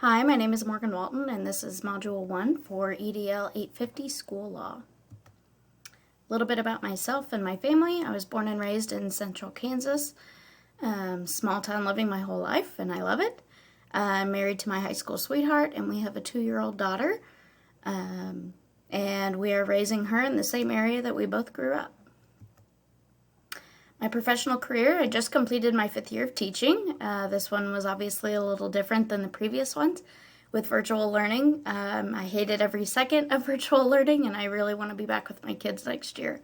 Hi, my name is Morgan Walton, and this is Module 1 for EDL 850 School Law. A little bit about myself and my family. I was born and raised in central Kansas, small town living my whole life, and I love it. I'm married to my high school sweetheart, and we have a 2-year-old daughter, and we are raising her in the same area that we both grew up. My professional career, I just completed my 5th year of teaching. This one was obviously a little different than the previous ones with virtual learning. I hated every second of virtual learning, and I really want to be back with my kids next year.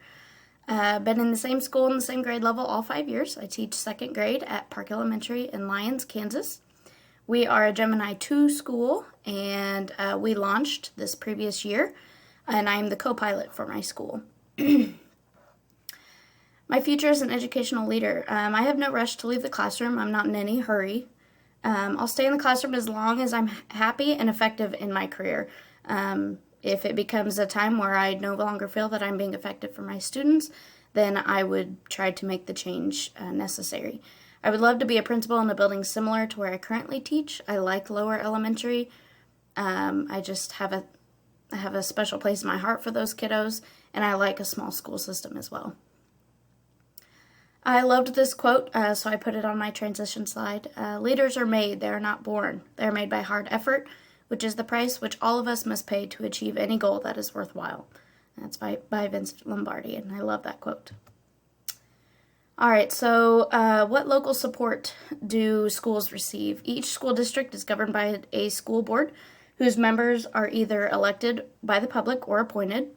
Been in the same school in the same grade level all 5 years. I teach 2nd grade at Park Elementary in Lyons, Kansas. We are a Gemini 2 school, and we launched this previous year, and I'm the co-pilot for my school. My future as an educational leader. I have no rush to leave the classroom. I'm not in any hurry. I'll stay in the classroom as long as I'm happy and effective in my career. If it becomes a time where I no longer feel that I'm being effective for my students, then I would try to make the change necessary. I would love to be a principal in a building similar to where I currently teach. I like lower elementary. I just have a special place in my heart for those kiddos, and I like a small school system as well. I loved this quote, so I put it on my transition slide. Leaders are made, they are not born. They are made by hard effort, which is the price which all of us must pay to achieve any goal that is worthwhile. That's by Vince Lombardi, and I love that quote. All right, so what local support do schools receive? Each school district is governed by a school board whose members are either elected by the public or appointed.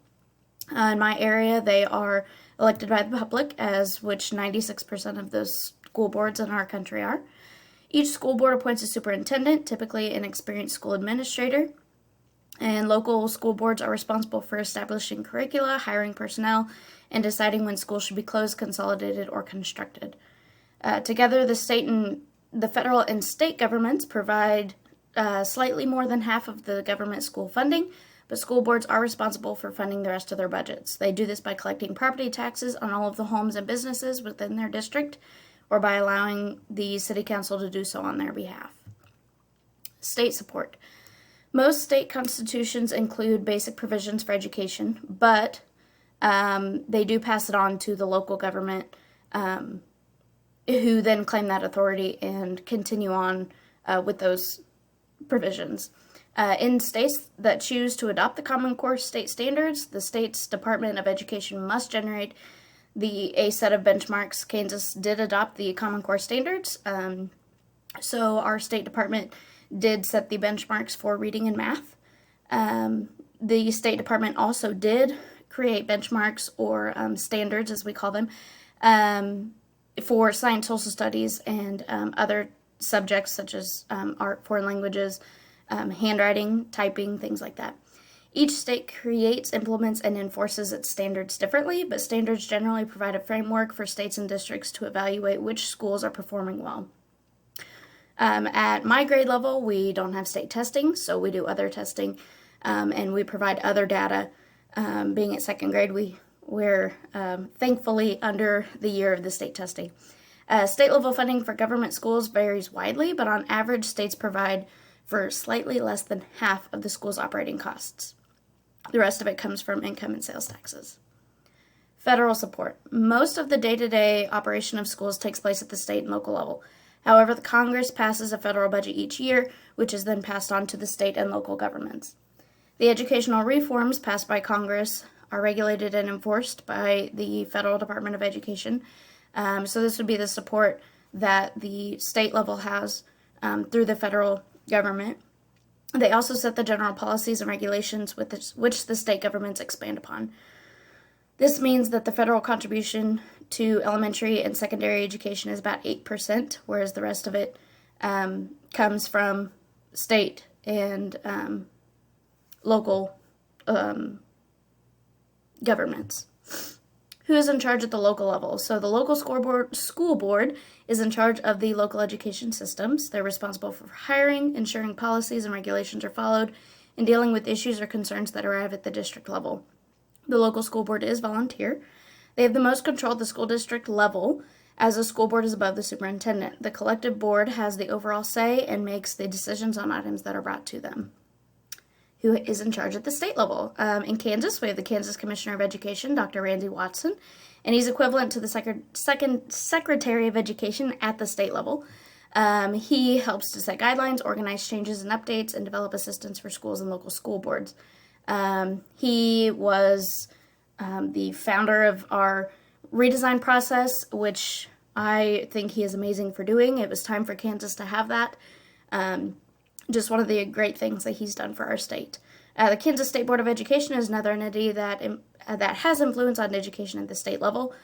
In my area, they are elected by the public, as which 96% of those school boards in our country are. Each school board appoints a superintendent, typically an experienced school administrator, and local school boards are responsible for establishing curricula, hiring personnel, and deciding when schools should be closed, consolidated, or constructed. Together, the federal and state governments provide slightly more than half of the government school funding, but school boards are responsible for funding the rest of their budgets. They do this by collecting property taxes on all of the homes and businesses within their district, or by allowing the city council to do so on their behalf. State support. Most state constitutions include basic provisions for education, but they do pass it on to the local government, who then claim that authority and continue on with those provisions. In states that choose to adopt the Common Core state standards, the state's Department of Education must generate a set of benchmarks. Kansas did adopt the Common Core standards, so our State Department did set the benchmarks for reading and math. The State Department also did create benchmarks, or standards as we call them, for science, social studies, and other subjects such as art, foreign languages, handwriting, typing, things like that. Each state creates, implements, and enforces its standards differently, but standards generally provide a framework for states and districts to evaluate which schools are performing well. At my grade level, we don't have state testing, so we do other testing, and we provide other data. Being at 2nd grade, we're thankfully under the year of the state testing. State-level funding for government schools varies widely, but on average, states provide for slightly less than half of the school's operating costs. The rest of it comes from income and sales taxes. Federal support. Most of the day-to-day operation of schools takes place at the state and local level. However, the Congress passes a federal budget each year, which is then passed on to the state and local governments. The educational reforms passed by Congress are regulated and enforced by the Federal Department of Education. So this would be the support that the state level has through the federal government. They also set the general policies and regulations which the state governments expand upon. This means that the federal contribution to elementary and secondary education is about 8%, whereas the rest of it comes from state and local governments. Who is in charge at the local level? So the local school board is in charge of the local education systems. They're responsible for hiring, ensuring policies and regulations are followed, and dealing with issues or concerns that arrive at the district level. The local school board is volunteer. They have the most control at the school district level, as a school board is above the superintendent. The collective board has the overall say and makes the decisions on items that are brought to them. Who is in charge at the state level? In Kansas, we have the Kansas Commissioner of Education, Dr. Randy Watson, and he's equivalent to the second Secretary of Education at the state level. He helps to set guidelines, organize changes and updates, and develop assistance for schools and local school boards. He was the founder of our redesign process, which I think he is amazing for doing. It was time for Kansas to have that. Just one of the great things that he's done for our state. The Kansas State Board of Education is another entity that has influence on education at the state level.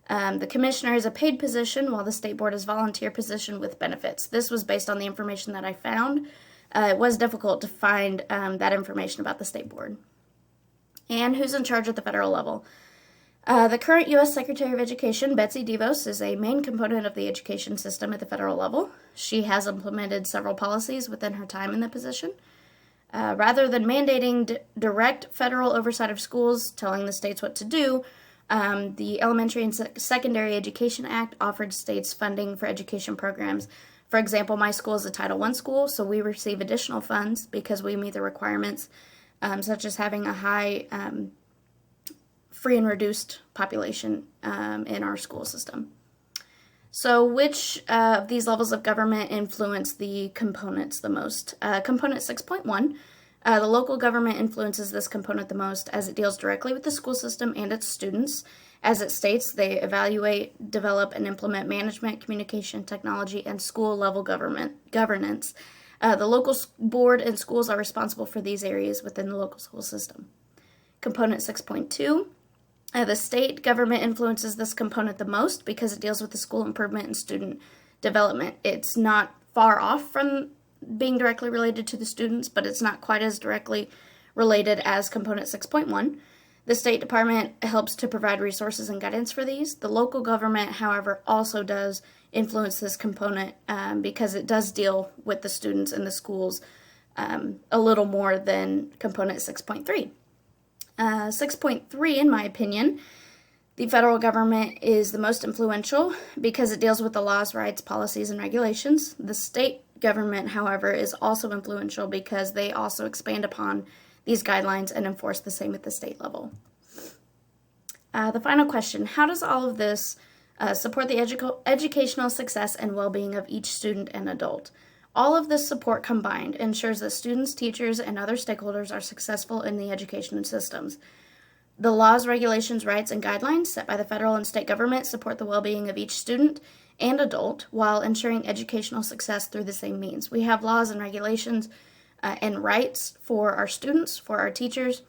The commissioner is a paid position, while the state board is a volunteer position with benefits. This was based on the information that I found. It was difficult to find that information about the state board. And who's in charge at the federal level? The current U.S. Secretary of Education, Betsy DeVos, is a main component of the education system at the federal level. She has implemented several policies within her time in the position. Rather than mandating direct federal oversight of schools, telling the states what to do, the Elementary and Secondary Education Act offered states funding for education programs. For example, my school is a Title I school, so we receive additional funds because we meet the requirements, such as having a high free and reduced population in our school system. So which of these levels of government influence the components the most? Component 6.1, the local government influences this component the most as it deals directly with the school system and its students. As it states, they evaluate, develop, and implement management, communication, technology, and school-level governance. The local board and schools are responsible for these areas within the local school system. Component 6.2, the state government influences this component the most because it deals with the school improvement and student development. It's not far off from being directly related to the students, but it's not quite as directly related as component 6.1. The State Department helps to provide resources and guidance for these. The local government, however, also does influence this component because it does deal with the students and the schools a little more than component 6.3. 6.3, in my opinion, the federal government is the most influential because it deals with the laws, rights, policies, and regulations. The state government, however, is also influential because they also expand upon these guidelines and enforce the same at the state level. The final question, how does all of this support the educational success and well-being of each student and adult? All of this support combined ensures that students, teachers, and other stakeholders are successful in the education systems. The laws, regulations, rights, and guidelines set by the federal and state government support the well-being of each student and adult while ensuring educational success through the same means. We have laws and regulations and rights for our students, for our teachers,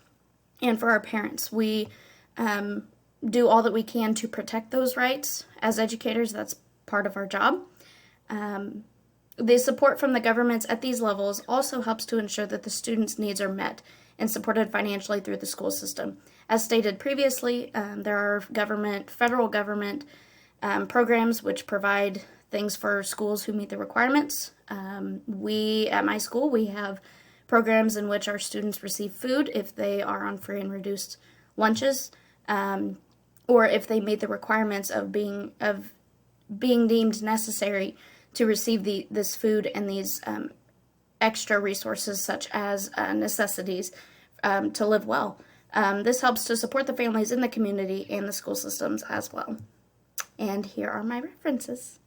and for our parents. We do all that we can to protect those rights. As educators, that's part of our job. The support from the governments at these levels also helps to ensure that the students' needs are met and supported financially through the school system. As stated previously, there are federal government programs which provide things for schools who meet the requirements. At my school, we have programs in which our students receive food if they are on free and reduced lunches, or if they meet the requirements of being deemed necessary to receive this food and these extra resources such as necessities to live well. This helps to support the families in the community and the school systems as well. And here are my references.